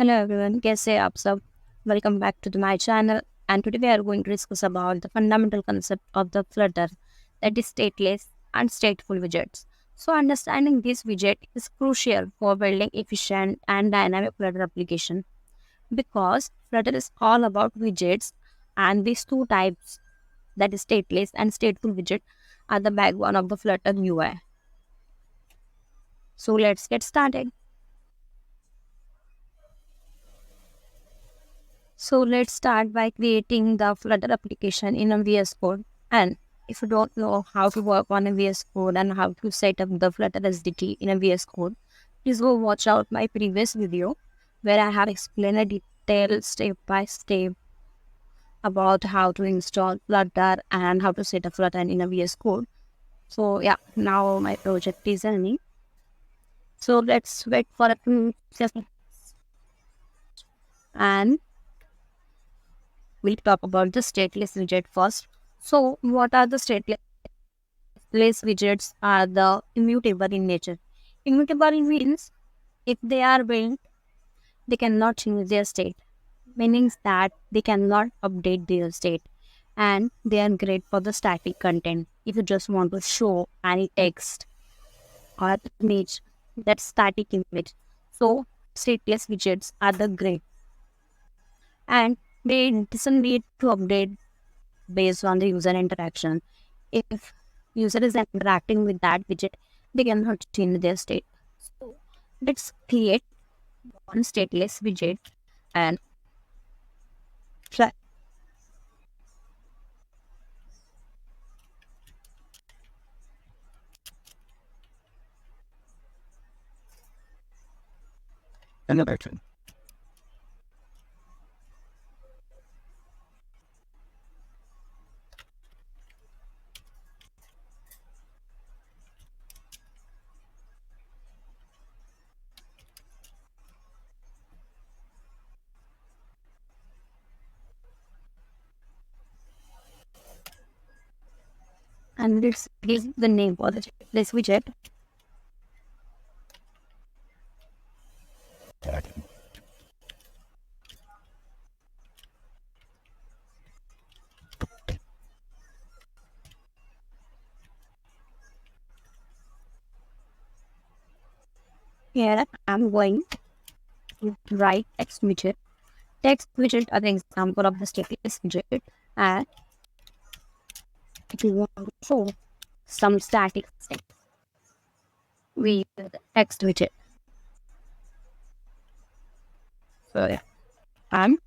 Hello everyone, कैसे हैं आप सब? Welcome back to my channel. And today we are going to discuss about the fundamental concept of the Flutter, that is stateless and stateful widgets. So understanding this widget is crucial for building efficient and dynamic Flutter application because Flutter is all about widgets, and these two types, that is stateless and stateful widget, are the backbone of the Flutter UI. So let's get started. So let's start by creating the Flutter application in a VS Code. And if you don't know how to work on a VS Code and how to set up the Flutter SDK in a VS Code, please go watch out my previous video where I have explained a detailed step by step about how to install Flutter and how to set up Flutter in a VS Code. So yeah, now my project is running. So let's wait for a few seconds and we'll talk about the stateless widget first. So what are the stateless widgets? Are the immutable in nature. Immutable means if they are built, they cannot change their state, meaning that they cannot update their state, and they are great for the static content. If you just want to show any text or image, that static image, so stateless widgets are the great, and they doesn't need to update based on the user interaction. If user is interacting with that widget, they cannot change their state. So let's create one stateless widget and try. Another twin. And let's give the name for this widget. Here I'm going to write text widget. Text widget are the example of the stateless widget, and if you want to show some static state, we use the text widget. So yeah, I'm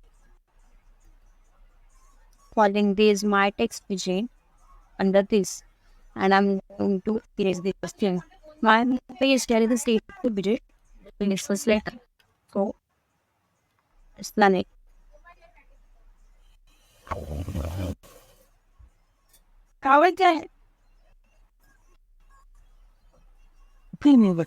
calling this my text widget under this, and I'm going to erase this string. My page carries the stateful widget in its first letter. So let's run it. How is that? Premium.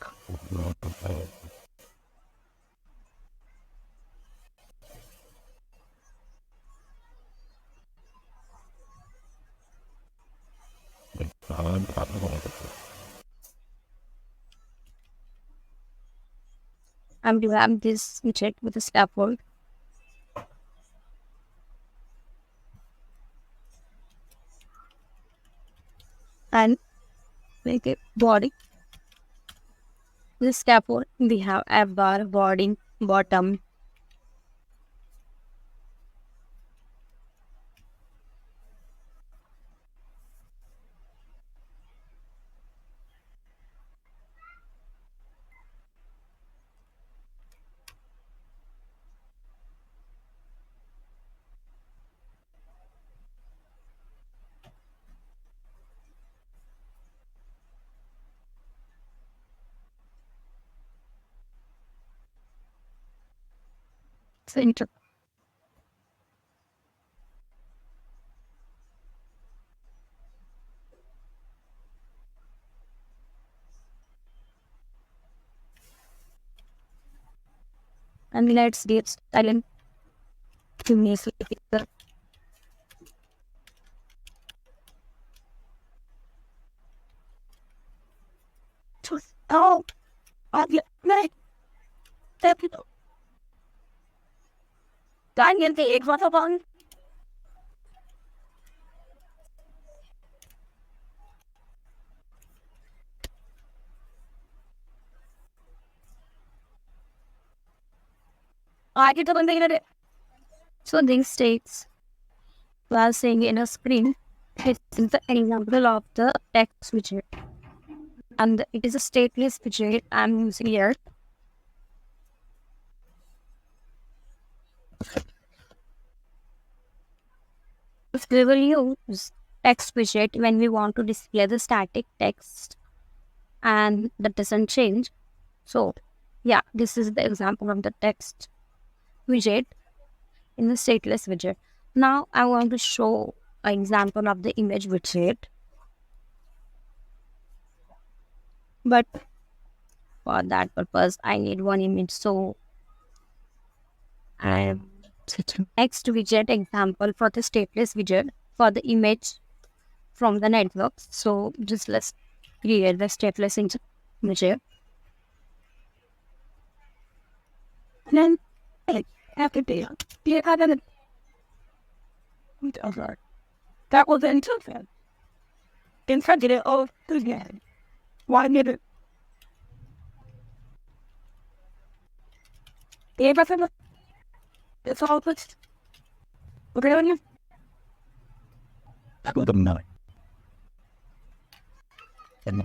I'm doing this widget with a scaffold, and make it body. This scaffold we have a bar, body, bottom. Center. And let's get silent to make it the oh, oh, yeah, right. Thank you. Can you take what upon? I did the So these states we are seeing in a screen. This is the example of the text widget, and it is a stateless widget I'm using here. We will use text widget when we want to display the static text and that doesn't change. So yeah, this is the example of the text widget in the stateless widget. Now I want to show an example of the image widget, but for that purpose I need one image. So I text widget example for the stateless widget for the image from the network. So just let's create the stateless widget. And then after data, you have an that will then took it. In fact, it all again. Why did it? Everything it's all this really I got them now. And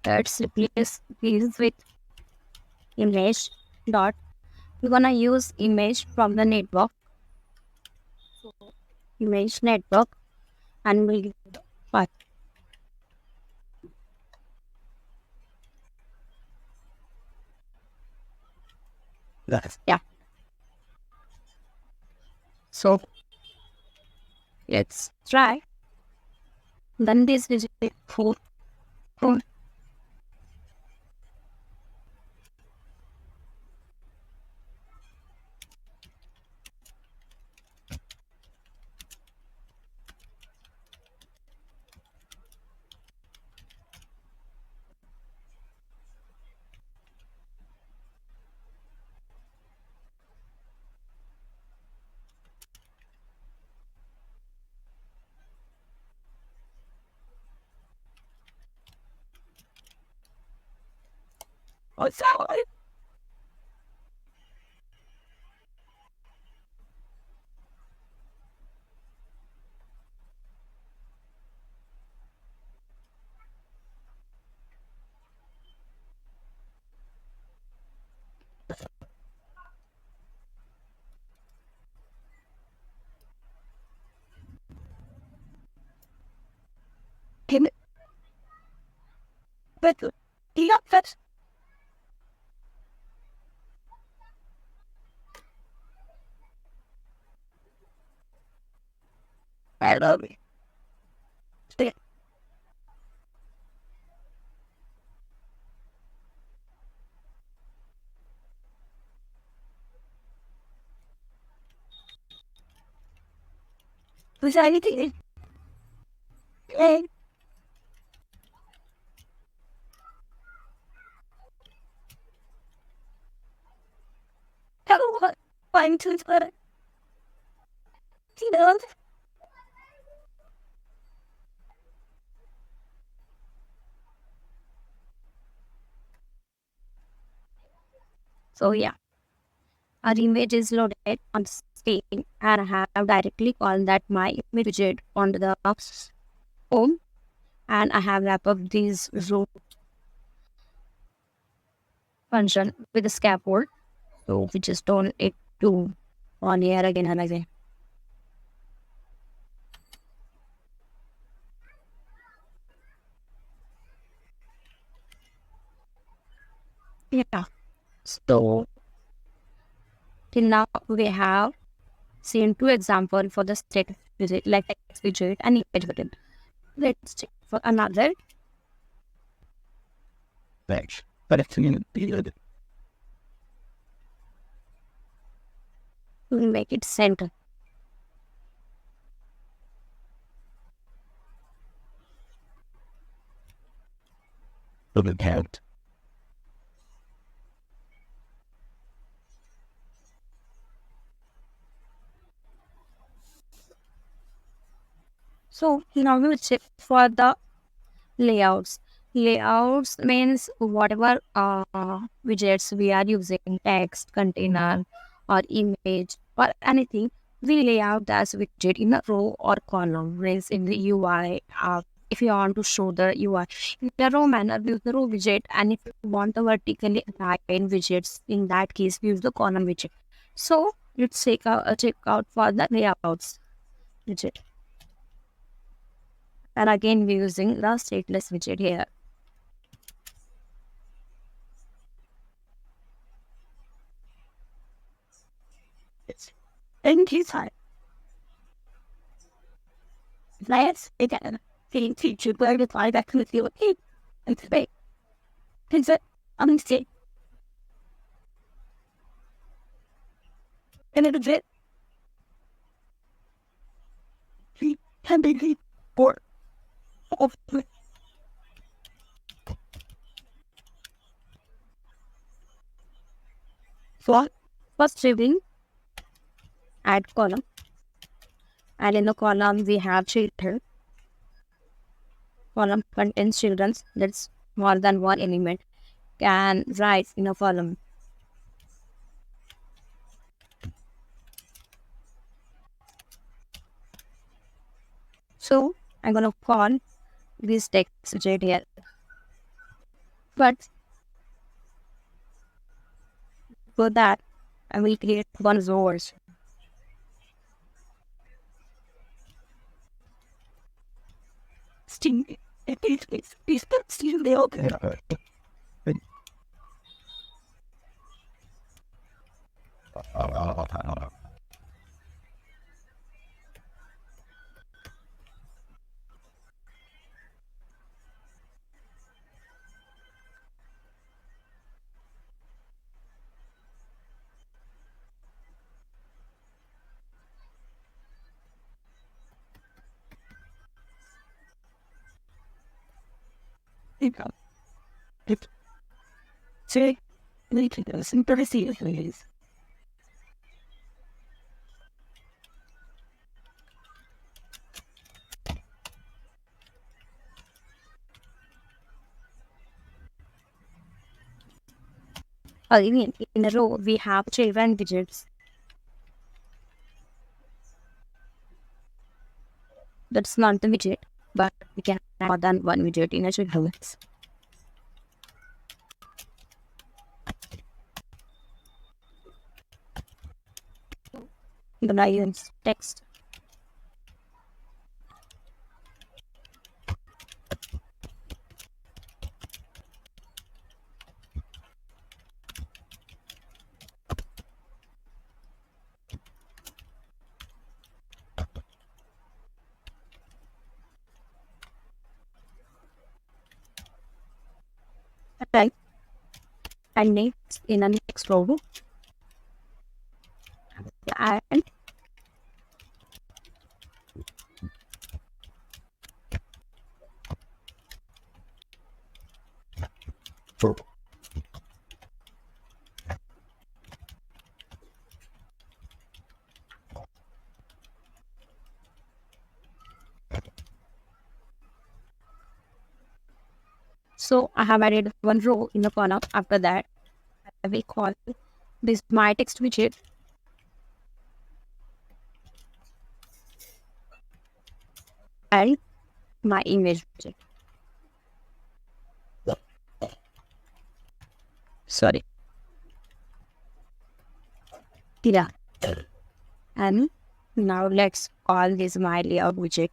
let's replace these with image dot. We're gonna use image from the network. So image network and we'll give the path. that's Yeah. So let's try. Then this is four. what's that? Him, but he got that. I love it. Was anything? Hey, hello, fine to it. You know. So yeah, our image is loaded on the screen and I have directly called that my image widget on the home and I have wrapped up this root function with the scaffold. So we just don't it to on here again and again. Yeah. So till now we have seen two examples for the state widget like text widget and image widget. Let's check for another. Thanks. But it's in the We'll make it center. little count. So now we will check for the layouts. Layouts means whatever widgets we are using, text, container, or image, or anything, we lay out as widget in a row or column. Means in the UI, if you want to show the UI in a row manner, we use the row widget, and if you want the vertically aligned widgets, in that case, we use the column widget. So let's check out for the layouts widget. And again, we're using the stateless widget here. It's and his time. Last again, the teacher where to fly back to the field and debate. Is it? I'm sick. And it's a bit. He can be for of what? First, we will add column, and in the column we have children. Column contains children. That's more than one element can write in a column. So I'm gonna call this text widget here. But for that, I will create one source. Sting. It's still the open. It say later does and very seriously. Again, in a row we have children widgets. That's not the widget, but we can have more than one widget in a children. The use text. Right. And next in the next row, and For so I have added one row in the column. After that, I will call this my text widget and my image widget. Sorry. Yeah. And now let's call this my layout widget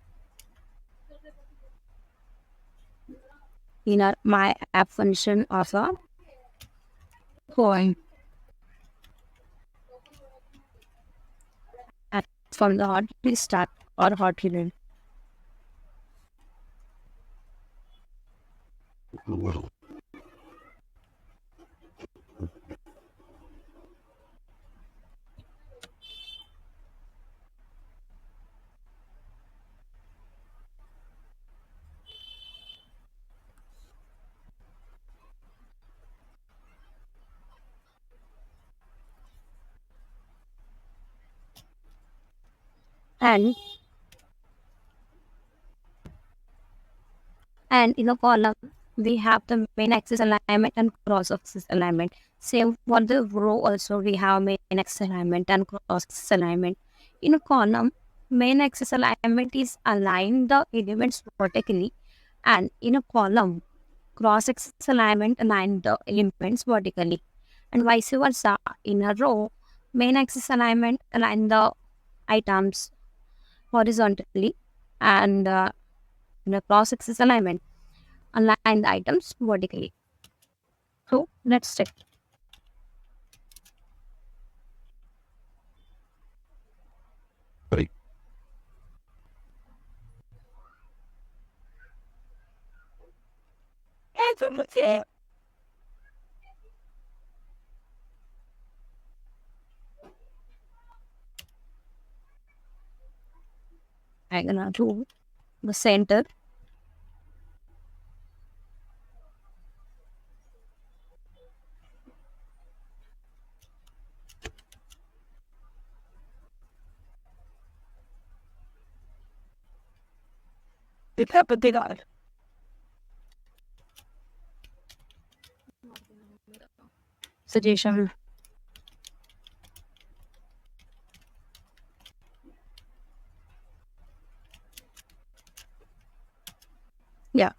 in my app function of a point. And from the hot start or hot hidden. And And in the column, we have the main axis alignment and cross axis alignment. Same for the row also, we have main axis alignment and cross axis alignment. In a column, main axis alignment is align the elements vertically, and in a column, cross axis alignment align the elements vertically, and vice versa. In a row, main axis alignment align the items horizontally, and in a cross axis alignment align the items vertically. So let's check. Right. I'm gonna do the center. It's happening on. Suggestion. Yeah.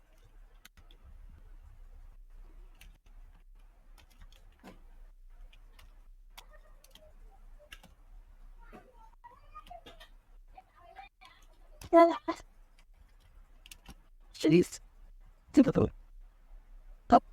She's typical. Top.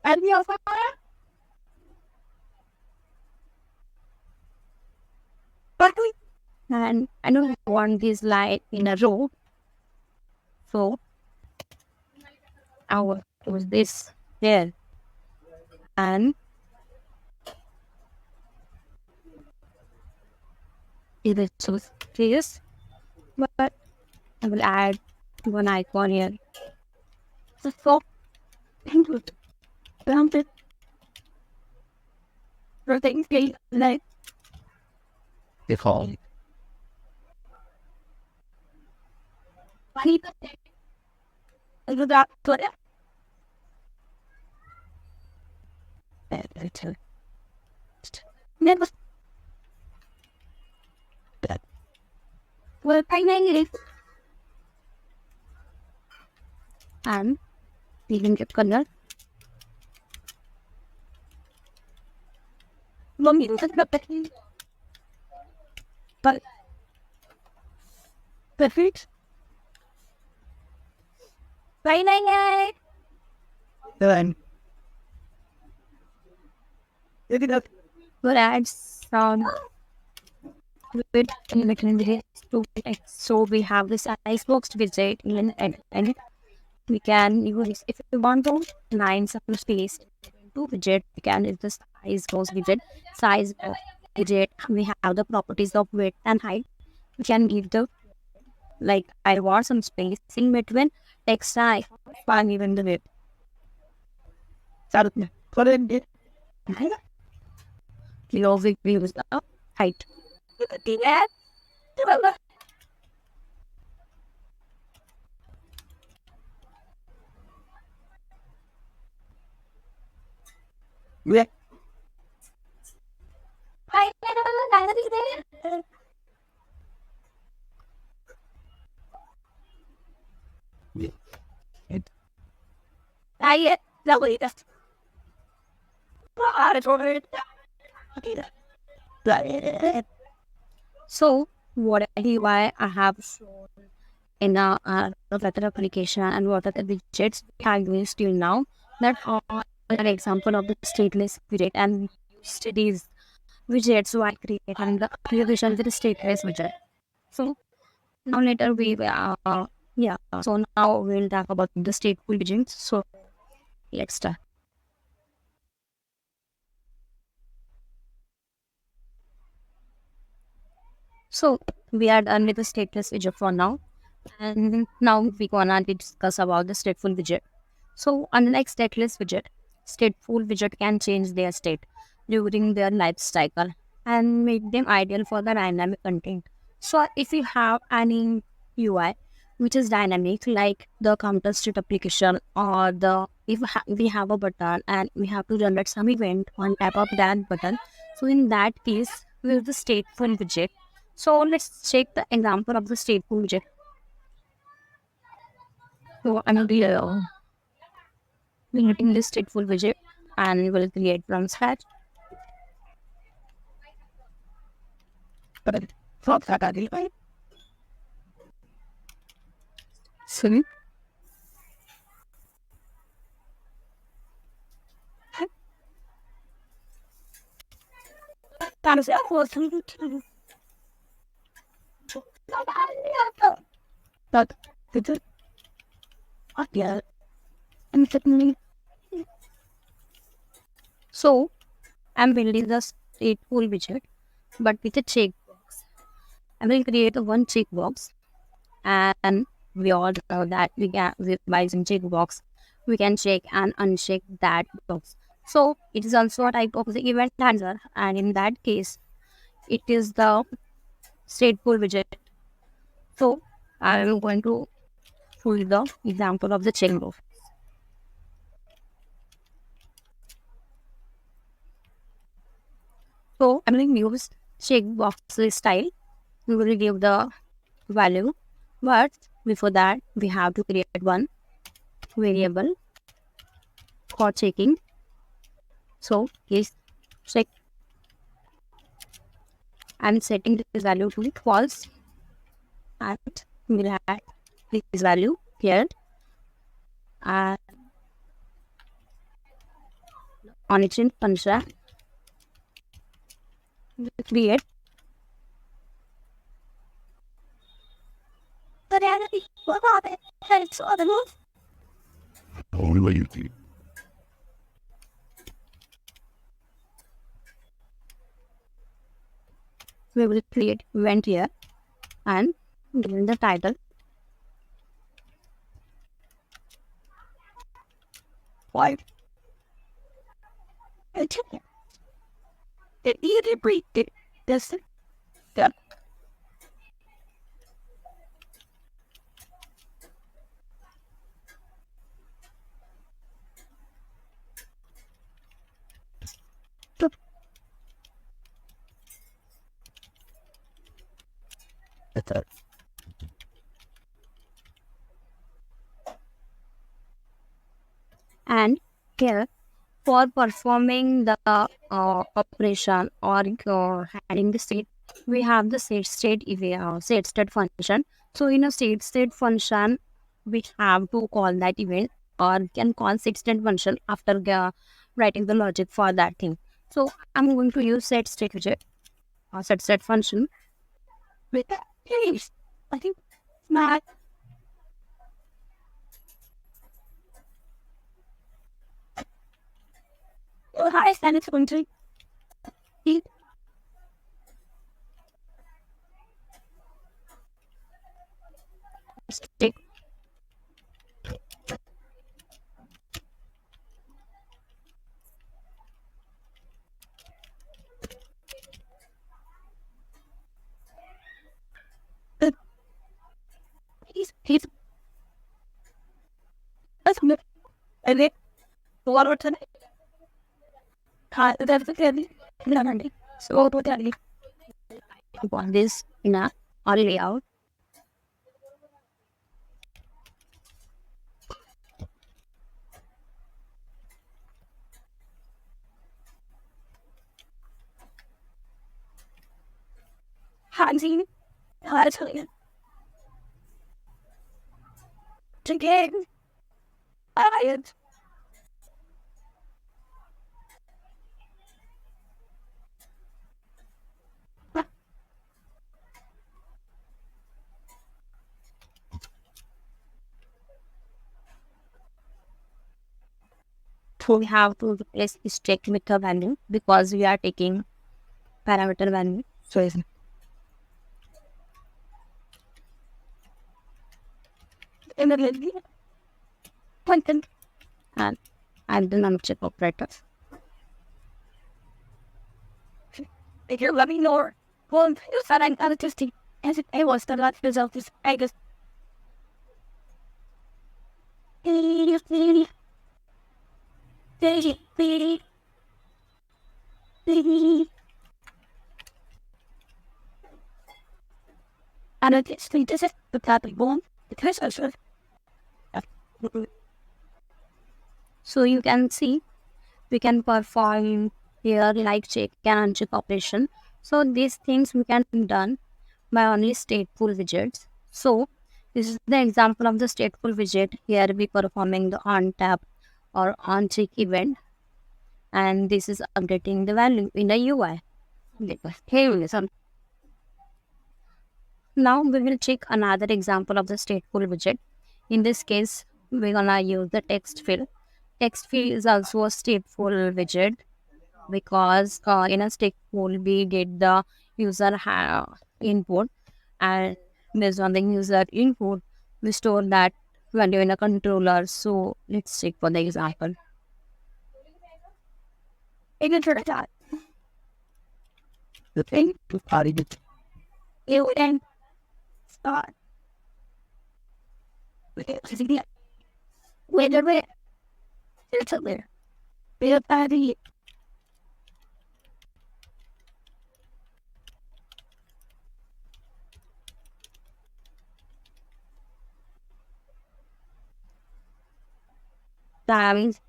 And the other but we And I don't want this line in a row, so I will use this here, and it is so this, but I will add one icon here. so into bound it. Rotating scale like They call keep into that put it. Never that. well painting And even the color. mommy doesn't got that but perfect painting it. Then Look it up. We'll add some with mechanism to text. So we have this icebox widget and we can use, if you want to line some space to widget, we can use the size box widget. Size box widget, we have the properties of width and height. We can give the, like, I want some space in between text and icon, even the width. Put it in We also use the height. the ad. yeah. Yeah. It I the latest. I told her that So what why I have shown in a Flutter application and what are the widgets we have used till now, that are an example of the stateless widget, and we used these widgets while creating the application with the stateless widget. So now later we yeah, so now we'll talk about the stateful widgets. So let's start. So we are done with the stateless widget for now. And now we gonna discuss about the stateful widget. So unlike stateless widget, stateful widget can change their state during their life cycle and make them ideal for the dynamic content. So if you have any UI which is dynamic, like the counter state application, or the if we have a button and we have to generate some event on tap of that button, so in that case we use the stateful widget. So let's check the example of the stateful widget. So I'm creating this stateful widget and we'll create from scratch. But fuck that guy. So That is but it's a yeah. And suddenly So I'm building the stateful widget, but with a checkbox. I will create a one checkbox, and we all know that by using checkbox, we can check and uncheck that box. So it is also a type of the event handler, and in that case, it is the stateful widget. So I am going to show you the example of the checkbox. So I'm going to use checkbox style. We will give the value, but before that we have to create one variable for checking. So is check. I'm setting this value to false, and we'll add this value here, and on its function we create. but I what about it? It's all the move. Only way you see. We will create event here and given the title. Why? It either break it. This the That's it. And here for performing the operation or handling the state, we have the state function. So in a state function, we have to call that event, or we can call state function after writing the logic for that thing. So I'm going to use set state widget or set state function. with that. Please, I think not. Well, I stand it's going to eat. State He's that's good. And then the water tonight. That's the candy. So what that is? on this in a or layout. Handsy. That's it. Again. I So we have to replace this check with a value because we are taking parameter value. So And then Clinton and the non-check operators. if you're loving or one is that I'm autistic as it was the last result is I guess and it's this is the topic one because I should So you can see we can perform here like check and uncheck operation. So these things we can done by only stateful widgets. So this is the example of the stateful widget. Here we performing the on tap or on check event, and this is updating the value in the UI. Hey, listen. Now we will check another example of the stateful widget. In this case, we're gonna use the text field. Text field is also a stateful widget because in a stateful we get the user input, and based on the user input we store that value in a controller. So let's check for the example. even for that The thing to party it. you then start with it whether it's a there be a party That means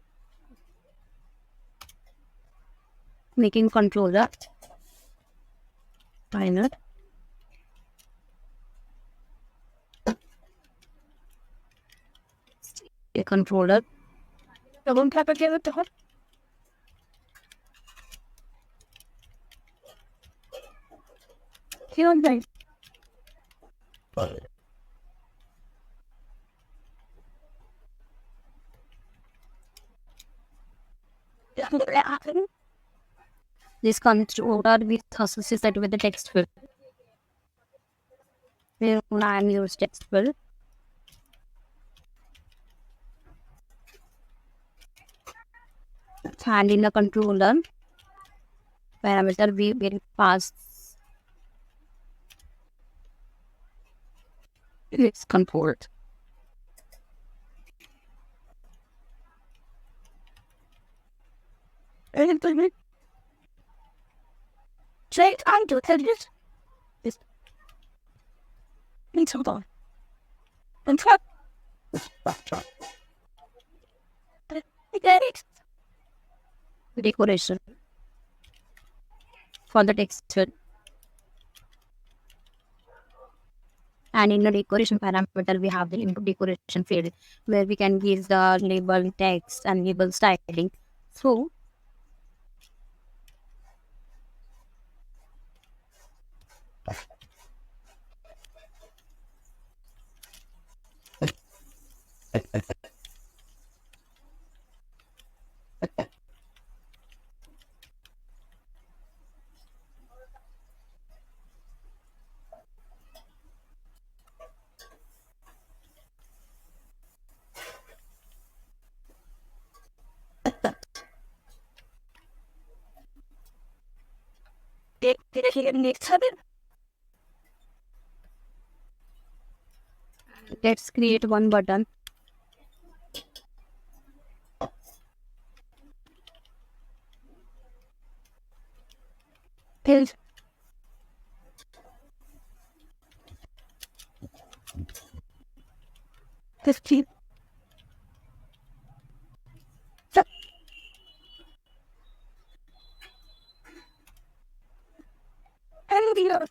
making controller final a controller the one type of give it to her here and there But this controller is associated with the text field. We're gonna use text field. And in the controller parameter we will pass its comport. and then say I'm to tell you this means hold on and truck get it Decoration for the text field. And in the decoration parameter we have the input decoration field where we can give the label text and label styling. So get it next time let's create one button. page 15 so and the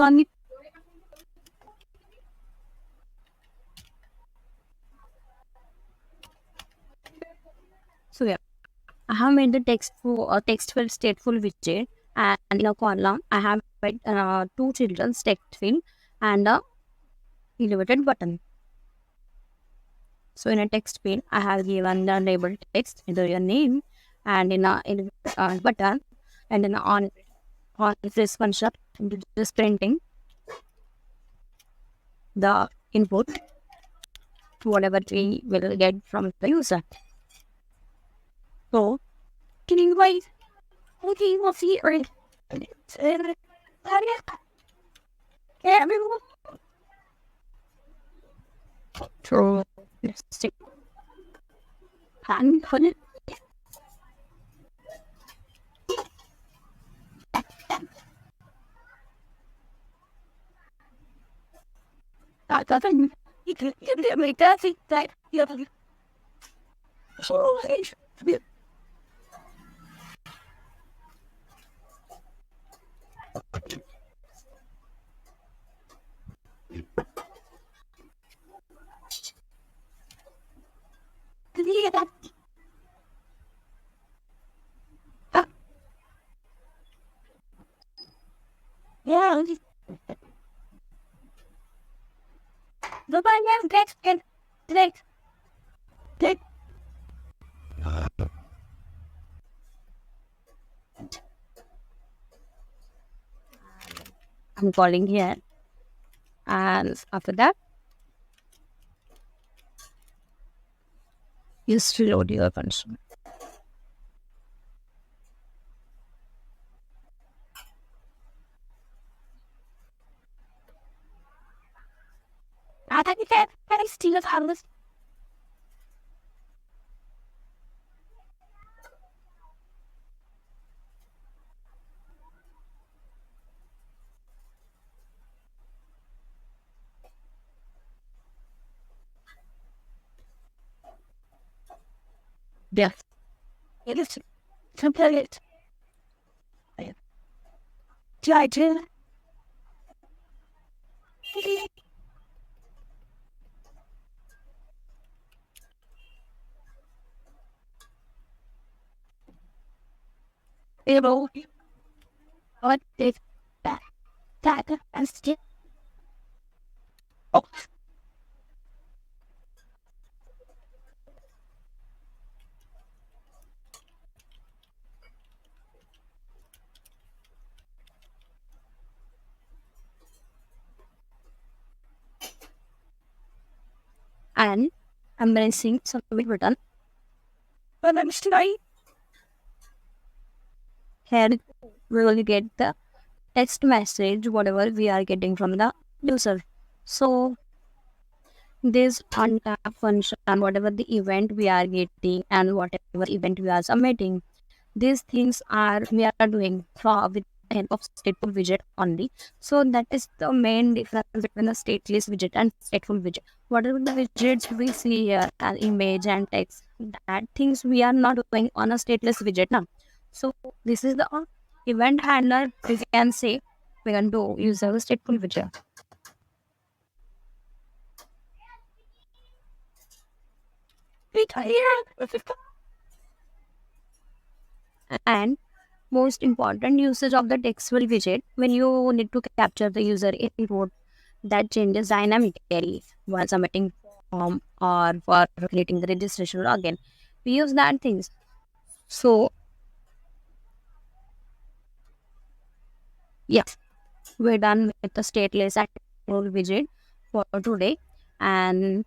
on So yeah, I have made the text field stateful widget, and in a column I have made two children's text field and a elevated button. So in a text field, I have given the label text, either your name, and in a button, and in a on this function, just printing the input to whatever we will get from the user. so can you wait? Okay, we'll see it. Everyone. So stick And put it. That doesn't. You can make that thing that you have. So it's yeah. The banana text and text. Text. I'm calling here, and after that, just reload your function. I think that I still have harmless. Yes. It is complete. Try to. Able. What is that? That and still. Oh. And I'm pressing submit button. But I'm still. Here we will get the text message, whatever we are getting from the user. So this untap function, whatever the event we are getting and whatever event we are submitting, these things are we are doing with the help of stateful widget only. So that is the main difference between the stateless widget and stateful widget. Whatever the widgets we see here, an image and text, that things we are not doing on a stateless widget now. So this is the event handler. We can say we can do use a stateful widget. And most important usage of the textful widget when you need to capture the user input that changes dynamically while submitting form or for creating the registration login. We use that things. So yeah, we're done with the stateless and textful widget for today, and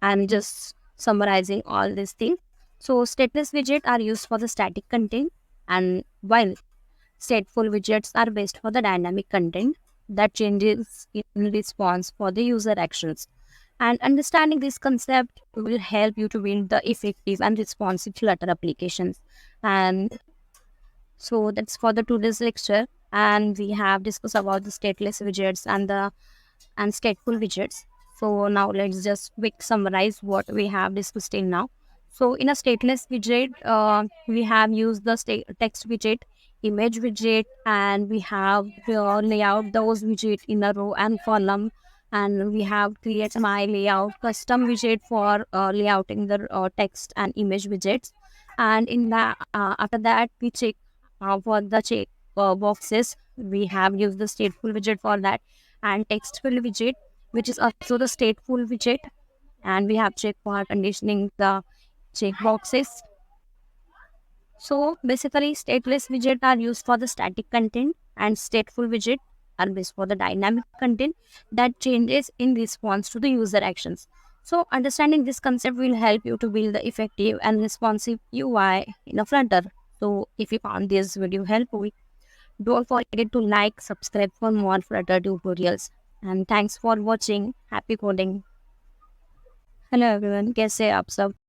I'm just summarizing all these things. So stateless widgets are used for the static content, and while stateful widgets are based for the dynamic content that changes in response for the user actions. And understanding this concept will help you to build the effective and responsive Flutter applications. And so that's for the today's lecture. And we have discussed about the stateless widgets and stateful widgets. So now let's just quick summarize what we have discussed in now. So in a stateless widget, we have used the text widget image widget, and we have layout those widget in a row and column, and we have create my layout custom widget for layouting the text and image widgets. And in that after that we check for the check boxes. We have used the stateful widget for that, and textful widget, which is also the stateful widget, and we have check for conditioning the checkboxes. So basically, stateless widgets are used for the static content, and stateful widgets are used for the dynamic content that changes in response to the user actions. So understanding this concept will help you to build the effective and responsive UI in a Flutter. So if you found this video helpful, don't forget to like, subscribe for more Flutter tutorials. And thanks for watching. Happy coding. Hello everyone, कैसे हैं आप सब?